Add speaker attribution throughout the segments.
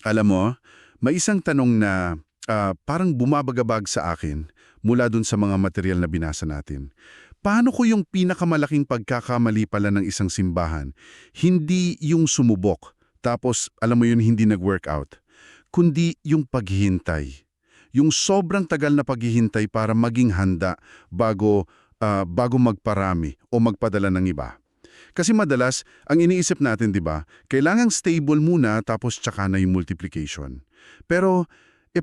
Speaker 1: Alam mo, may isang tanong na parang bumabagabag sa akin mula dun sa mga material na binasa natin. Paano ko yung pinakamalaking pagkakamali pala ng isang simbahan? Hindi yung sumubok, tapos alam mo yun hindi nag-workout, kundi yung paghihintay. Yung sobrang tagal na paghihintay para maging handa bago magparami o magpadala ng iba. Kasi madalas, ang iniisip natin, di ba, kailangang stable muna tapos tsaka na yung multiplication. Pero,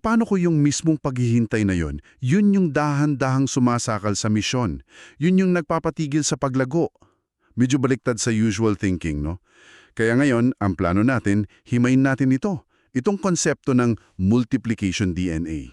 Speaker 1: paano ko yung mismong paghihintay na yon? Yun yung dahan-dahang sumasakal sa misyon. Yun yung nagpapatigil sa paglago. Medyo baliktad sa usual thinking, no? Kaya ngayon, ang plano natin, himayin natin ito. Itong konsepto ng multiplication DNA.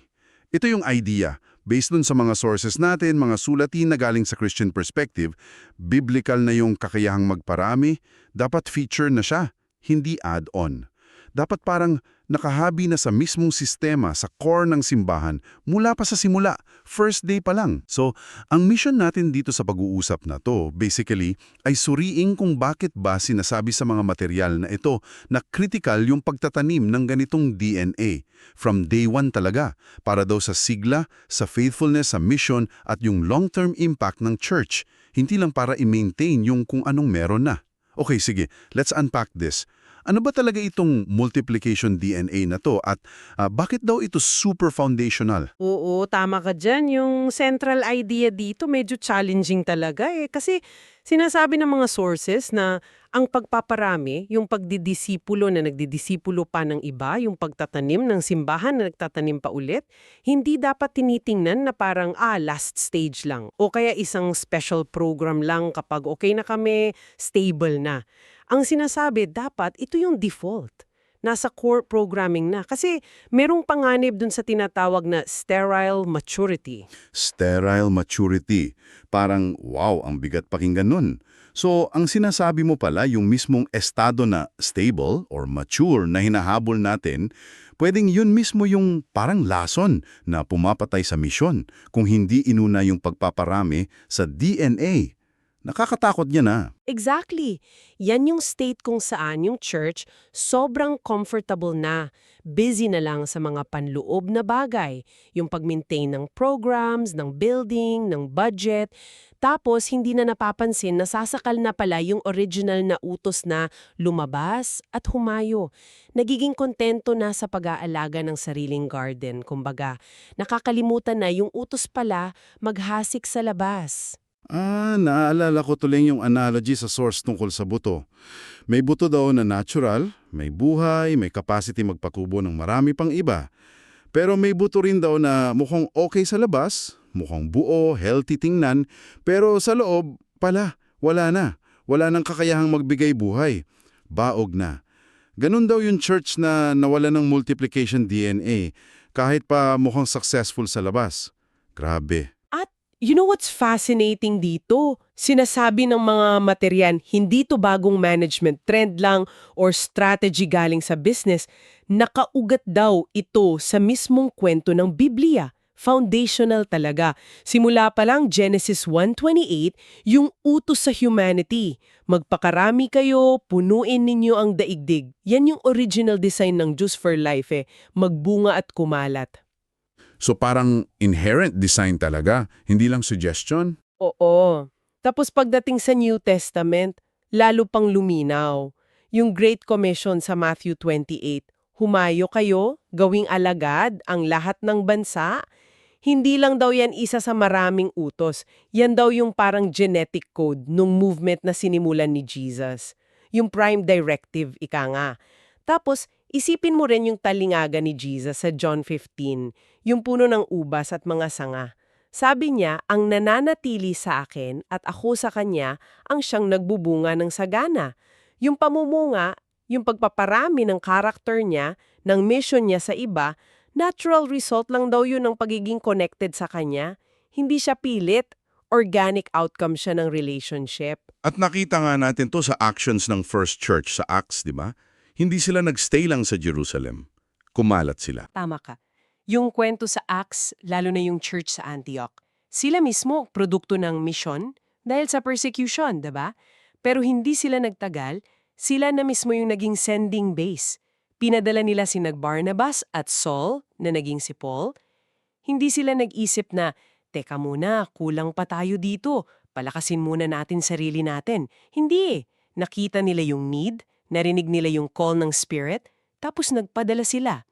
Speaker 1: Ito yung idea. Based dun sa mga sources natin, mga sulatin na galing sa Christian perspective, biblical na yung kakayahang magparami, dapat feature na siya, hindi add-on. Dapat parang nakahabi na sa mismong sistema, sa core ng simbahan, mula pa sa simula, first day pa lang. So, ang mission natin dito sa pag-uusap na to, basically, ay suriing kung bakit ba sinasabi sa mga material na ito na critical yung pagtatanim ng ganitong DNA. From day one talaga, para daw sa sigla, sa faithfulness, sa mission, at yung long-term impact ng church. Hindi lang para i-maintain yung kung anong meron na. Okay, sige, let's unpack this. Ano ba talaga itong multiplication DNA na to at bakit daw ito super foundational?
Speaker 2: Oo, tama ka dyan. Yung central idea dito medyo challenging talaga eh. Kasi sinasabi ng mga sources na ang pagpaparami, yung pagdidisipulo na nagdidisipulo pa ng iba, yung pagtatanim ng simbahan na nagtatanim pa ulit, hindi dapat tinitingnan na parang last stage lang. O kaya isang special program lang kapag okay na kami, stable na. Ang sinasabi, dapat ito yung default. Nasa core programming na. Kasi merong panganib dun sa tinatawag na sterile maturity.
Speaker 1: Sterile maturity. Parang, wow, ang bigat pakinggan nun. So, ang sinasabi mo pala, yung mismong estado na stable or mature na hinahabol natin, pwedeng yun mismo yung parang lason na pumapatay sa misyon kung hindi inuna yung pagpaparami sa DNA. Nakakatakot yan na.
Speaker 2: Exactly. Yan yung state kung saan yung church sobrang comfortable na, busy na lang sa mga panloob na bagay, yung pag-maintain ng programs, ng building, ng budget, tapos hindi na napapansin na sasakal na pala yung original na utos na lumabas at humayo. Nagiging kontento na sa pag-aalaga ng sariling garden, kumbaga. Nakakalimutan na yung utos pala maghasik sa labas.
Speaker 1: Naalala ko tuloy yung analogy sa source tungkol sa buto. May buto daw na natural, may buhay, may capacity magpakubo ng marami pang iba. Pero may buto rin daw na mukhang okay sa labas, mukhang buo, healthy tingnan, pero sa loob, wala na. Wala nang kakayahang magbigay buhay. Baog na. Ganun daw yung church na nawala ng multiplication DNA, kahit pa mukhang successful sa labas. Grabe.
Speaker 2: At you know what's fascinating dito? Sinasabi ng mga materyan, hindi to bagong management trend lang or strategy galing sa business. Nakaugat daw ito sa mismong kwento ng Biblia. Foundational talaga. Simula pa lang Genesis 1:28, yung utos sa humanity. Magpakarami kayo, punuin ninyo ang daigdig. Yan yung original design ng Diyos for Life magbunga at kumalat.
Speaker 1: So parang inherent design talaga, hindi lang suggestion?
Speaker 2: Oo. Tapos pagdating sa New Testament, lalo pang luminaw. Yung Great Commission sa Matthew 28, humayo kayo, gawing alagad ang lahat ng bansa. Hindi lang daw yan isa sa maraming utos. Yan daw yung parang genetic code nung movement na sinimulan ni Jesus. Yung prime directive, ika nga. Tapos, isipin mo rin yung talingaga ni Jesus sa John 15, yung puno ng ubas at mga sanga. Sabi niya, ang nananatili sa akin at ako sa kanya ang siyang nagbubunga ng sagana. Yung pamumunga, yung pagpaparami ng karakter niya, ng mission niya sa iba, natural result lang daw yun ng pagiging connected sa kanya. Hindi siya pilit. Organic outcome siya ng relationship.
Speaker 1: At nakita nga natin to sa actions ng First Church sa Acts, di ba? Hindi sila nagstay lang sa Jerusalem. Kumalat sila.
Speaker 2: Tama ka. Yung kwento sa Acts, lalo na yung church sa Antioch, sila mismo produkto ng mission dahil sa persecution, diba? Pero hindi sila nagtagal, sila na mismo yung naging sending base. pinadala nila si Barnabas at Saul na naging si Paul, hindi sila nag-isip na, teka muna, kulang pa tayo dito, palakasin muna natin sarili natin. Hindi eh. Nakita nila yung need, narinig nila yung call ng Spirit, tapos nagpadala sila.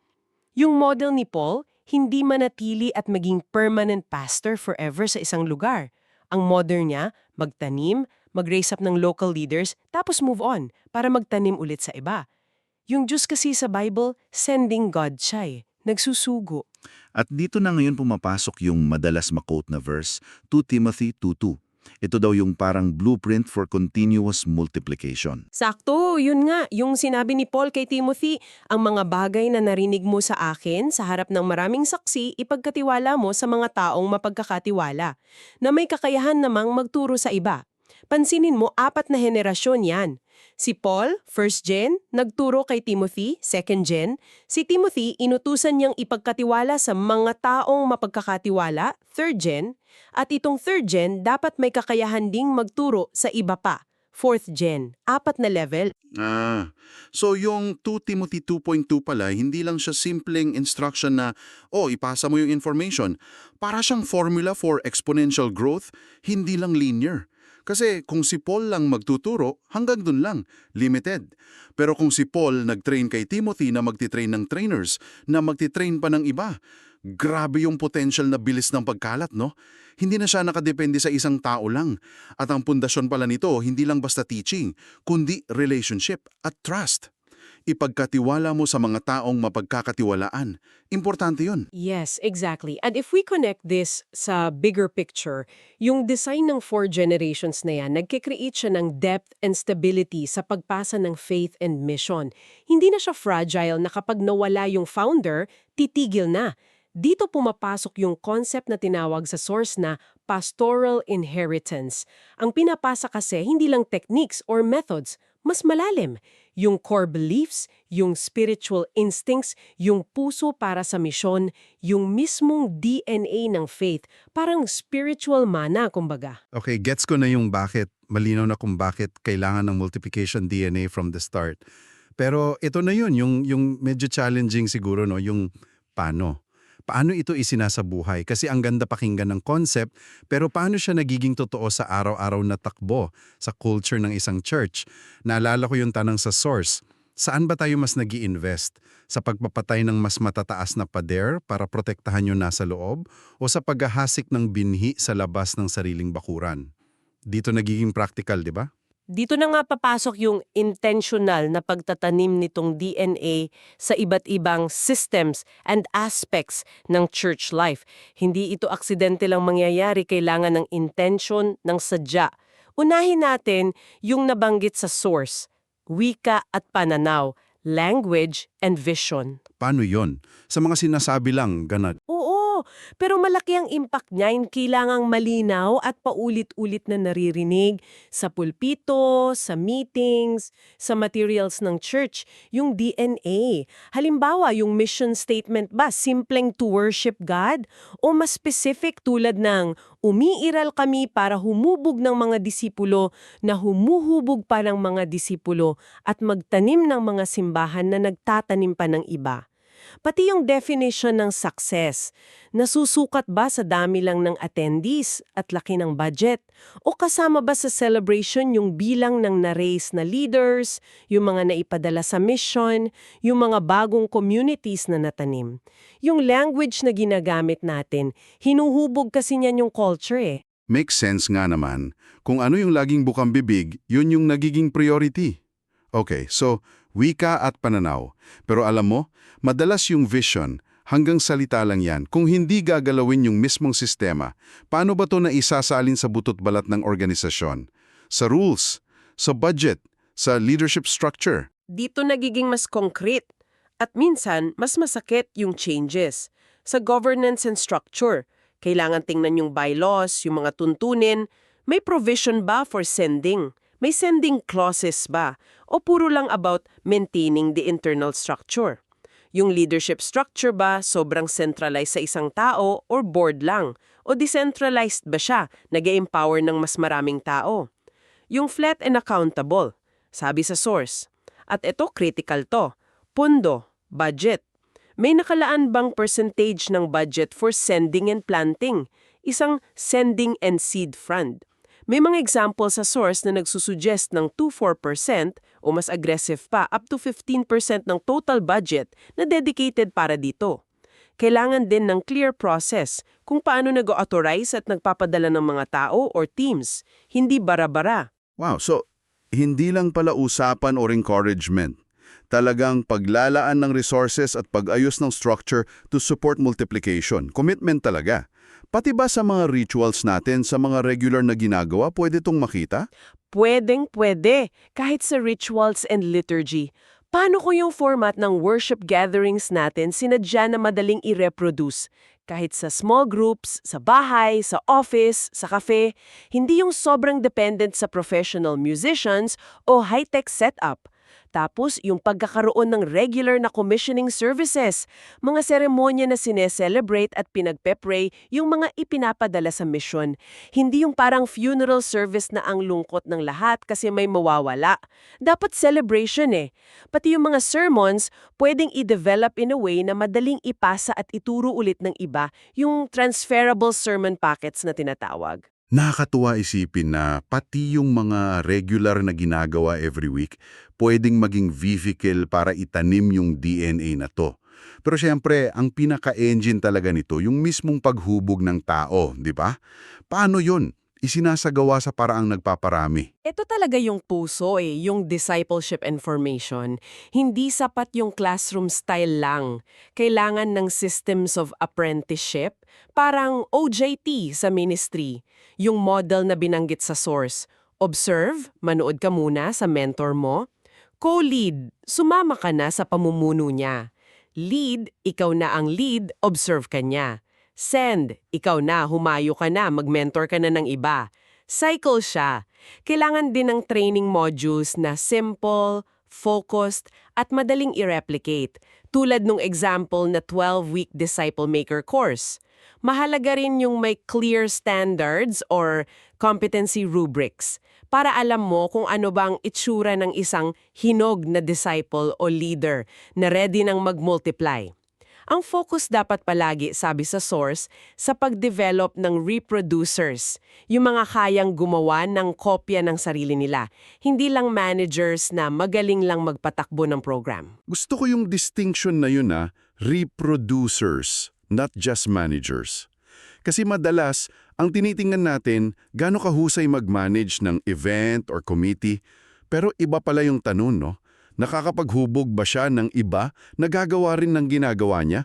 Speaker 2: Yung model ni Paul, hindi manatili at maging permanent pastor forever sa isang lugar. Ang model niya, magtanim, mag-raise up ng local leaders, tapos move on para magtanim ulit sa iba. Yung Diyos kasi sa Bible, sending God siya eh. Nagsusugo.
Speaker 3: At dito na ngayon pumapasok yung madalas ma-quote na verse, 2 Timothy 2:2. Ito daw yung parang blueprint for continuous multiplication.
Speaker 2: Sakto, yun nga, yung sinabi ni Paul kay Timothy, ang mga bagay na narinig mo sa akin sa harap ng maraming saksi, ipagkatiwala mo sa mga taong mapagkakatiwala, na may kakayahan namang magturo sa iba. Pansinin mo, 4 na henerasyon yan. Si Paul, first gen, nagturo kay Timothy, second gen. Si Timothy, inutusan niyang ipagkatiwala sa mga taong mapagkakatiwala, third gen. At itong third gen, dapat may kakayahan ding magturo sa iba pa, fourth gen, 4 na level.
Speaker 1: So yung 2 Timothy 2.2 pala, hindi lang siya simpleng instruction na, ipasa mo yung information. Para siyang formula for exponential growth, hindi lang linear. Kasi kung si Paul lang magtuturo, hanggang dun lang, limited. Pero kung si Paul nag-train kay Timothy na magtitrain ng trainers, na magtitrain pa ng iba, grabe yung potential na bilis ng pagkalat, no? Hindi na siya nakadepende sa isang tao lang. At ang pundasyon pala nito, hindi lang basta teaching, kundi relationship at trust. Ipagkatiwala mo sa mga taong mapagkakatiwalaan. Importante yun.
Speaker 2: Yes, exactly. And if we connect this sa bigger picture, yung design ng 4 generations na yan, nagkikreate siya ng depth and stability sa pagpasa ng faith and mission. Hindi na siya fragile na kapag nawala yung founder, titigil na. Dito pumapasok yung concept na tinawag sa source na pastoral inheritance. Ang pinapasa kasi hindi lang techniques or methods, mas malalim. Yung core beliefs, yung spiritual instincts, yung puso para sa misyon, yung mismong DNA ng faith, parang spiritual mana, kumbaga.
Speaker 1: Okay, gets ko na yung bakit. Malinaw na kung bakit kailangan ng multiplication DNA from the start. Pero ito na yun, yung medyo challenging siguro, no? Yung paano. Paano ito isinasabuhay? Kasi ang ganda pakinggan ng concept, pero paano siya nagiging totoo sa araw-araw na takbo, sa culture ng isang church? Naalala ko yung tanong sa source, saan ba tayo mas nag-i-invest? Sa pagpapatay ng mas matataas na pader para protektahan yung nasa loob? O sa paghahasik ng binhi sa labas ng sariling bakuran? Dito nagiging practical, di ba?
Speaker 2: Dito na nga papasok yung intentional na pagtatanim nitong DNA sa iba't ibang systems and aspects ng church life. Hindi ito aksidente lang mangyayari, kailangan ng intention, ng sadya. Unahin natin yung nabanggit sa source, wika at pananaw, language and vision.
Speaker 1: Paano yon? Sa mga sinasabi lang, ganad.
Speaker 2: Oo, pero malaki ang impact niya. Kailangang malinaw at paulit-ulit na naririnig sa pulpito, sa meetings, sa materials ng church, yung DNA. Halimbawa, yung mission statement ba, simpleng to worship God? O mas specific tulad ng umiiral kami para humubog ng mga disipulo na humuhubog pa ng mga disipulo at magtanim ng mga simbahan na nagtatanim pa ng iba. Pati yung definition ng success, nasusukat ba sa dami lang ng attendees at laki ng budget? O kasama ba sa celebration yung bilang ng na-raise na leaders, yung mga naipadala sa mission, yung mga bagong communities na natanim? Yung language na ginagamit natin, hinuhubog kasi niyan yung culture eh.
Speaker 1: Makes sense nga naman. Kung ano yung laging bukang bibig, yun yung nagiging priority. Okay, so wika at pananaw. Pero alam mo, madalas yung vision, hanggang salita lang yan. Kung hindi gagalawin yung mismong sistema, paano ba to na isasalin sa butot balat ng organisasyon? Sa rules, sa budget, sa leadership structure?
Speaker 2: Dito nagiging mas concrete. At minsan, mas masakit yung changes. Sa governance and structure, kailangan tingnan yung bylaws, yung mga tuntunin. May provision ba for sending? May sending clauses ba? O puro lang about maintaining the internal structure? Yung leadership structure ba sobrang centralized sa isang tao or board lang? O decentralized ba siya, nag-empower ng mas maraming tao? Yung flat and accountable, sabi sa source. At ito critical to. Pondo, budget. May nakalaan bang percentage ng budget for sending and planting? Isang sending and seed fund. May mga example sa source na nagsusuggest ng 2-4% o mas aggressive pa up to 15% ng total budget na dedicated para dito. Kailangan din ng clear process kung paano nag-authorize at nagpapadala ng mga tao or teams, hindi bara-bara.
Speaker 1: Wow, so hindi lang pala usapan or encouragement. Talagang paglalaan ng resources at pag-ayos ng structure to support multiplication. Commitment talaga. Pati ba sa mga rituals natin, sa mga regular na ginagawa, pwede itong makita?
Speaker 2: Pwedeng-pwede, kahit sa rituals and liturgy. Paano kung yung format ng worship gatherings natin sinadya na madaling i-reproduce? Kahit sa small groups, sa bahay, sa office, sa cafe, hindi yung sobrang dependent sa professional musicians o high-tech setup. Tapos, yung pagkakaroon ng regular na commissioning services, mga seremonya na sineselebrate at pinagpe-pray yung mga ipinapadala sa mission. Hindi yung parang funeral service na ang lungkot ng lahat kasi may mawawala. Dapat celebration eh. Pati yung mga sermons, pwedeng i-develop in a way na madaling ipasa at ituro ulit ng iba, yung transferable sermon packets na tinatawag.
Speaker 1: Nakakatuwa isipin na pati yung mga regular na ginagawa every week, pwedeng maging vehicle para itanim yung DNA na to. Pero siyempre, ang pinaka-engine talaga nito, yung mismong paghubog ng tao, di ba? Paano yun? Isinasagawa sa paraang nagpaparami.
Speaker 2: Ito talaga yung puso yung discipleship and formation. Hindi sapat yung classroom style lang. Kailangan ng systems of apprenticeship, parang OJT sa ministry. Yung model na binanggit sa source. Observe, manood ka muna sa mentor mo. Co-lead, sumama ka na sa pamumuno niya. Lead, ikaw na ang lead, observe ka niya. Send, ikaw na, humayo ka na, mag-mentor ka na ng iba. Cycle siya. Kailangan din ng training modules na simple, focused, at madaling i-replicate, tulad nung example na 12-week Disciple Maker course. Mahalaga rin yung may clear standards or competency rubrics para alam mo kung ano bang itsura ng isang hinog na disciple o leader na ready nang mag-multiply. Ang focus dapat palagi, sabi sa source, sa pag-develop ng reproducers, yung mga kayang gumawa ng kopya ng sarili nila, hindi lang managers na magaling lang magpatakbo ng program.
Speaker 1: Gusto ko yung distinction na yun reproducers, not just managers. Kasi madalas, ang tinitingnan natin, gaano kahusay mag-manage ng event or committee, pero iba pala yung tanong, no? Nakakapaghubog ba siya ng iba na gagawa rin ng ginagawa niya?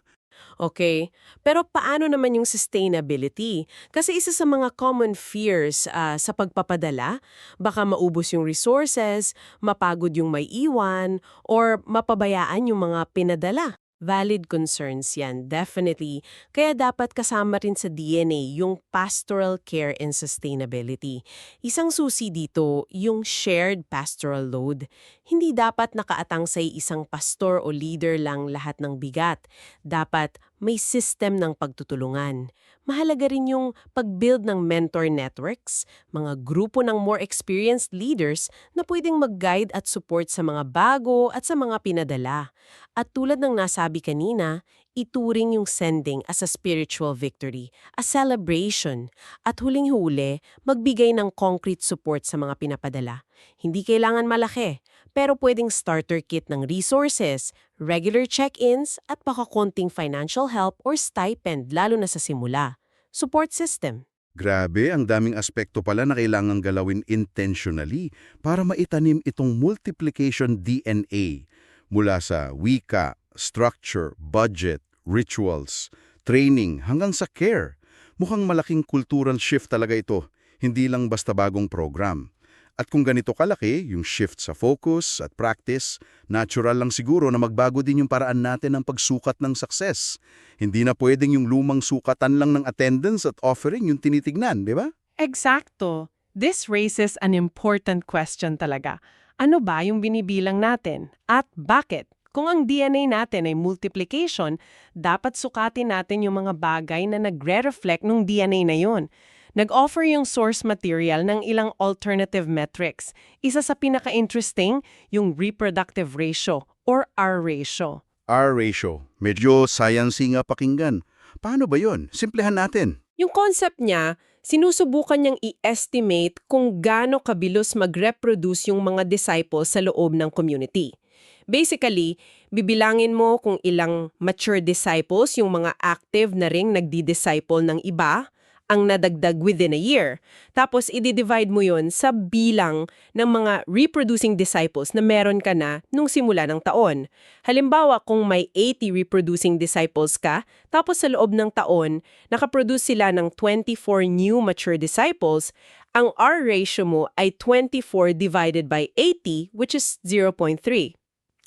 Speaker 2: Okay, pero paano naman yung sustainability? Kasi isa sa mga common fears sa pagpapadala, baka maubos yung resources, mapagod yung may iwan, or mapabayaan yung mga pinadala. Valid concerns yan, definitely. Kaya dapat kasama rin sa DNA yung pastoral care and sustainability. Isang susi dito, yung shared pastoral load. Hindi dapat nakaatang sa isang pastor o leader lang lahat ng bigat. Dapat may system ng pagtutulungan. Mahalaga rin yung pag-build ng mentor networks, mga grupo ng more experienced leaders na pwedeng mag-guide at support sa mga bago at sa mga pinadala. At tulad ng nasabi kanina, ituring yung sending as a spiritual victory, a celebration, at huling-huli, magbigay ng concrete support sa mga pinapadala. Hindi kailangan malaki, pero pwedeng starter kit ng resources, regular check-ins, at baka konting financial help or stipend lalo na sa simula. Support system.
Speaker 1: Grabe, ang daming aspekto pala na kailangang galawin intentionally para maitanim itong multiplication DNA mula sa wika, structure, budget, rituals, training, hanggang sa care. Mukhang malaking cultural shift talaga ito, hindi lang basta bagong program. At kung ganito kalaki, yung shift sa focus at practice, natural lang siguro na magbago din yung paraan natin ng pagsukat ng success. Hindi na pwedeng yung lumang sukatan lang ng attendance at offering yung tinitignan, di ba?
Speaker 2: Eksakto. This raises an important question talaga. Ano ba yung binibilang natin? At bakit? Kung ang DNA natin ay multiplication, dapat sukatin natin yung mga bagay na nagre-reflect ng DNA na yun. Nag-offer yung source material ng ilang alternative metrics. Isa sa pinaka-interesting, yung reproductive ratio or R ratio.
Speaker 1: R ratio. Medyo sciencey nga pakinggan. Paano ba yon? Simplehan natin.
Speaker 2: Yung concept niya, sinusubukan niyang i-estimate kung gaano kabilis mag-reproduce yung mga disciples sa loob ng community. Basically, bibilangin mo kung ilang mature disciples yung mga active na ring nagdi-disciple ng iba ang nadagdag within a year. Tapos, i-divide mo yun sa bilang ng mga reproducing disciples na meron ka na nung simula ng taon. Halimbawa, kung may 80 reproducing disciples ka, tapos sa loob ng taon, nakaproduce sila ng 24 new mature disciples, ang R ratio mo ay 24 divided by 80, which is 0.3.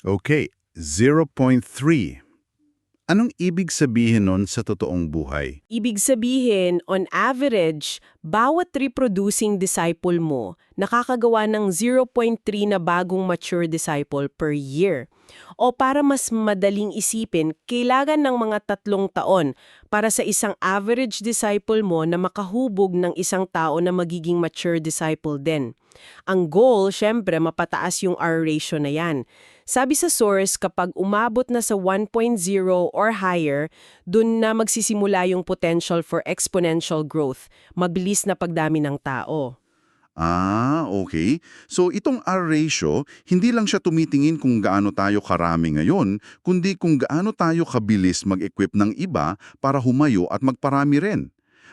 Speaker 1: Okay, 0.3. Anong ibig sabihin nun sa totoong buhay?
Speaker 2: Ibig sabihin, on average, bawat reproducing disciple mo nakakagawa ng 0.3 na bagong mature disciple per year. O para mas madaling isipin, kailangan ng mga 3 taon para sa isang average disciple mo na makahubog ng isang tao na magiging mature disciple din. Ang goal, syempre, mapataas yung R ratio na yan. Sabi sa source, kapag umabot na sa 1.0 or higher, dun na magsisimula yung potential for exponential growth, mabilis na pagdami ng tao.
Speaker 1: Okay. So itong R ratio, hindi lang siya tumitingin kung gaano tayo karami ngayon, kundi kung gaano tayo kabilis mag-equip ng iba para humayo at magparami rin.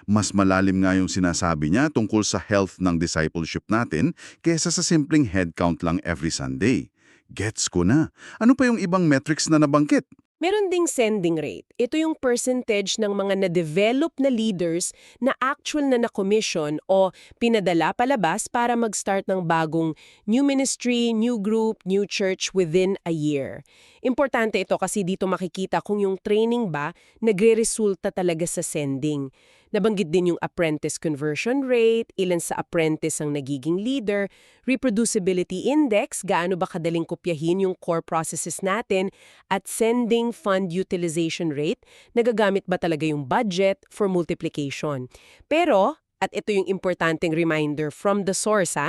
Speaker 1: Mas malalim nga yung sinasabi niya tungkol sa health ng discipleship natin kaysa sa simpleng headcount lang every Sunday. Gets ko na. Ano pa yung ibang metrics na nabanggit?
Speaker 2: Meron ding sending rate. Ito yung percentage ng mga na-develop na leaders na actual na na-commission o pinadala palabas para mag-start ng bagong new ministry, new group, new church within a year. Importante ito kasi dito makikita kung yung training ba nagre-resulta talaga sa sending. Nabanggit din yung apprentice conversion rate, ilan sa apprentice ang nagiging leader, reproducibility index, gaano ba kadaling kopyahin yung core processes natin, at sending fund utilization rate, nagagamit ba talaga yung budget for multiplication. Pero, at ito yung importanteng reminder from the source,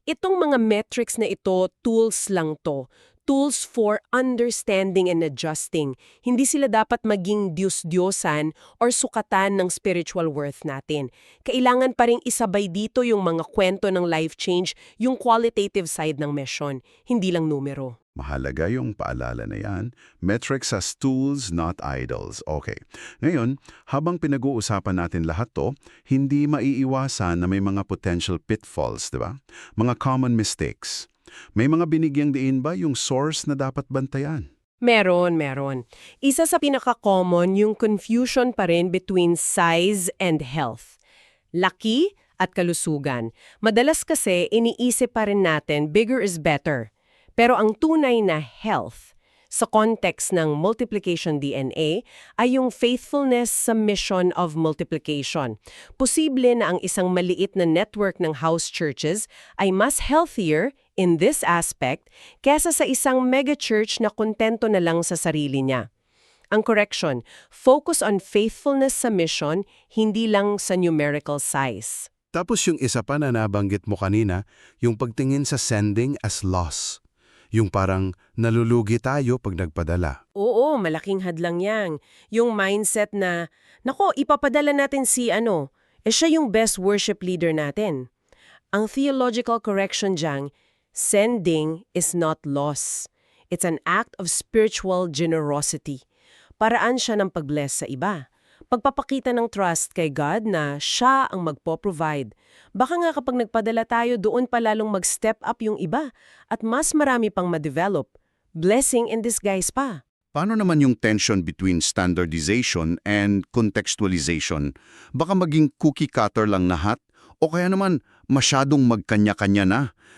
Speaker 2: itong mga metrics na ito, tools lang to. Tools for understanding and adjusting. Hindi sila dapat maging Diyos-Diyosan or sukatan ng spiritual worth natin. Kailangan pa ring isabay dito yung mga kwento ng life change, yung qualitative side ng mission, hindi lang numero.
Speaker 1: Mahalaga yung paalala na yan. Metrics as tools, not idols. Okay. Ngayon, habang pinag-uusapan natin lahat to, hindi maiiwasan na may mga potential pitfalls, di ba? Mga common mistakes. May mga binigyang diin ba yung source na dapat bantayan?
Speaker 2: Meron. Isa sa pinaka-common yung confusion pa rin between size and health. Laki at kalusugan. Madalas kasi iniisip pa rin natin bigger is better. Pero ang tunay na health, sa context ng multiplication DNA, ay yung faithfulness sa mission of multiplication. Posible na ang isang maliit na network ng house churches ay mas healthier in this aspect kesa sa isang megachurch na kontento na lang sa sarili niya. Ang correction, focus on faithfulness sa mission, hindi lang sa numerical size.
Speaker 1: Tapos yung isa pa na nabanggit mo kanina, yung pagtingin sa sending as loss. Yung parang nalulugi tayo pag nagpadala.
Speaker 2: Oo, malaking hadlang yan. Yung mindset na, nako, ipapadala natin si siya yung best worship leader natin. Ang theological correction dyan, sending is not loss. It's an act of spiritual generosity. Paraan siya ng pag-bless sa iba. Pagpapakita ng trust kay God na siya ang magpo-provide. Baka nga kapag nagpadala tayo, doon pa lalong mag-step up yung iba at mas marami pang ma-develop. Blessing in disguise pa.
Speaker 1: Paano naman yung tension between standardization and contextualization? Baka maging cookie cutter lang lahat o kaya naman masyadong magkanya-kanya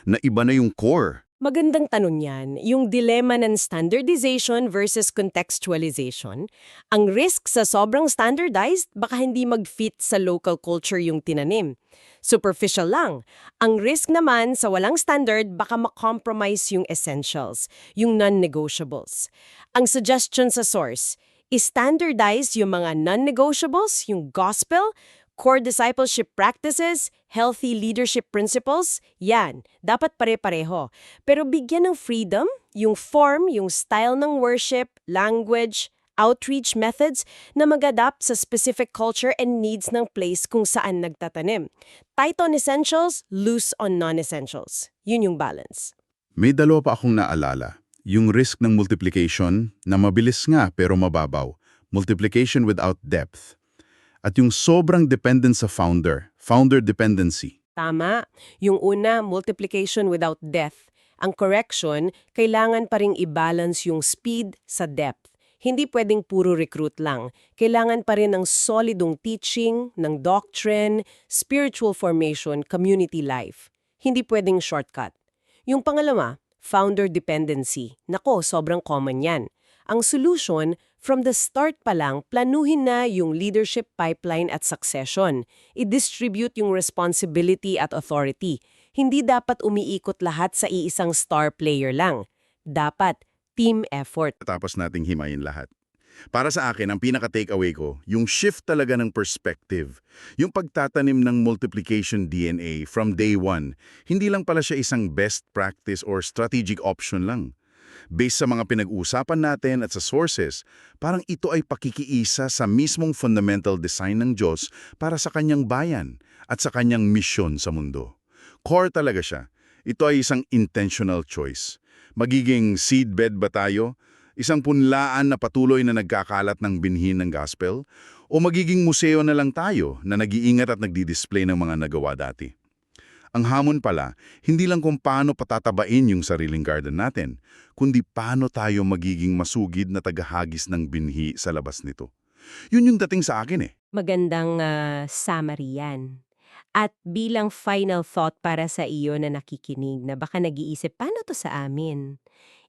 Speaker 1: na iba na yung core.
Speaker 2: Magandang tanong yan, yung dilemma ng standardization versus contextualization. Ang risk sa sobrang standardized, baka hindi mag-fit sa local culture yung tinanim. Superficial lang. Ang risk naman sa walang standard, baka ma-compromise yung essentials, yung non-negotiables. Ang suggestion sa source, i-standardize yung mga non-negotiables, yung gospel,
Speaker 4: core discipleship practices, healthy leadership principles, yan, dapat pare-pareho. Pero bigyan ng freedom, yung form, yung style ng worship, language, outreach methods na mag-adapt sa specific culture and needs ng place kung saan nagtatanim. Tight on essentials, loose on non-essentials. Yun yung balance.
Speaker 1: May dalawa pa akong naalala. Yung risk ng multiplication na mabilis nga pero mababaw. Multiplication without depth. At yung sobrang dependent sa founder dependency.
Speaker 2: Tama. Yung una, multiplication without depth. Ang correction, kailangan pa ring i-balance yung speed sa depth. Hindi pwedeng puro recruit lang. Kailangan pa rin ng solidong teaching, ng doctrine, spiritual formation, community life. Hindi pwedeng shortcut. Yung pangalawa, founder dependency. Nako, sobrang common yan. Ang solution, from the start pa lang, planuhin na yung leadership pipeline at succession. I-distribute yung responsibility at authority. Hindi dapat umiikot lahat sa iisang star player lang. Dapat team effort.
Speaker 1: Tapos nating himayin lahat. Para sa akin, ang pinaka-takeaway ko, yung shift talaga ng perspective. Yung pagtatanim ng multiplication DNA from day one, hindi lang pala siya isang best practice or strategic option lang. Based sa mga pinag-uusapan natin at sa sources, parang ito ay pakikiisa sa mismong fundamental design ng Diyos para sa kanyang bayan at sa kanyang misyon sa mundo. Core talaga siya. Ito ay isang intentional choice. Magiging seedbed ba tayo? Isang punlaan na patuloy na nagkakalat ng binhin ng gospel? O magiging museo na lang tayo na nag-iingat at nagdi-display ng mga nagawa dati? Ang hamon pala, hindi lang kung paano patatabain yung sariling garden natin, kundi paano tayo magiging masugid na tagahagis ng binhi sa labas nito. Yun yung dating sa akin eh.
Speaker 4: Magandang summary yan. At bilang final thought para sa iyo na nakikinig na baka nag-iisip, paano to sa amin?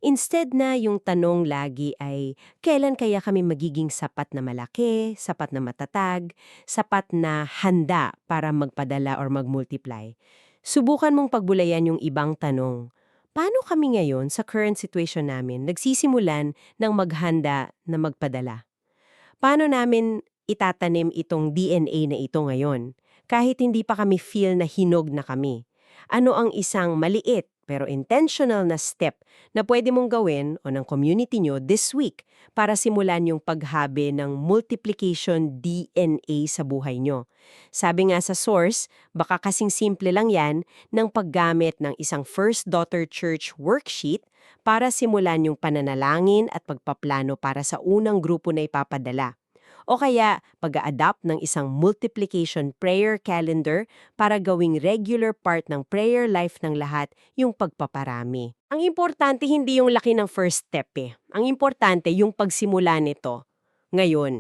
Speaker 4: Instead na yung tanong lagi ay, kailan kaya kami magiging sapat na malaki, sapat na matatag, sapat na handa para magpadala or magmultiply? Subukan mong pagbulayan yung ibang tanong. Paano kami ngayon sa current situation namin nagsisimulan ng maghanda na magpadala? Paano namin itatanim itong DNA na ito ngayon, kahit hindi pa kami feel na hinog na kami? Ano ang isang maliit pero intentional na step na pwede mong gawin o ng community nyo this week para simulan yung paghabe ng multiplication DNA sa buhay nyo? Sabi nga sa source, baka kasing simple lang yan ng paggamit ng isang First Daughter Church worksheet para simulan yung pananalangin at pagpaplano para sa unang grupo na ipapadala. O kaya pag-a-adapt ng isang multiplication prayer calendar para gawing regular part ng prayer life ng lahat yung pagpaparami. Ang importante hindi yung laki ng first step eh. Ang importante yung pagsimula nito ngayon.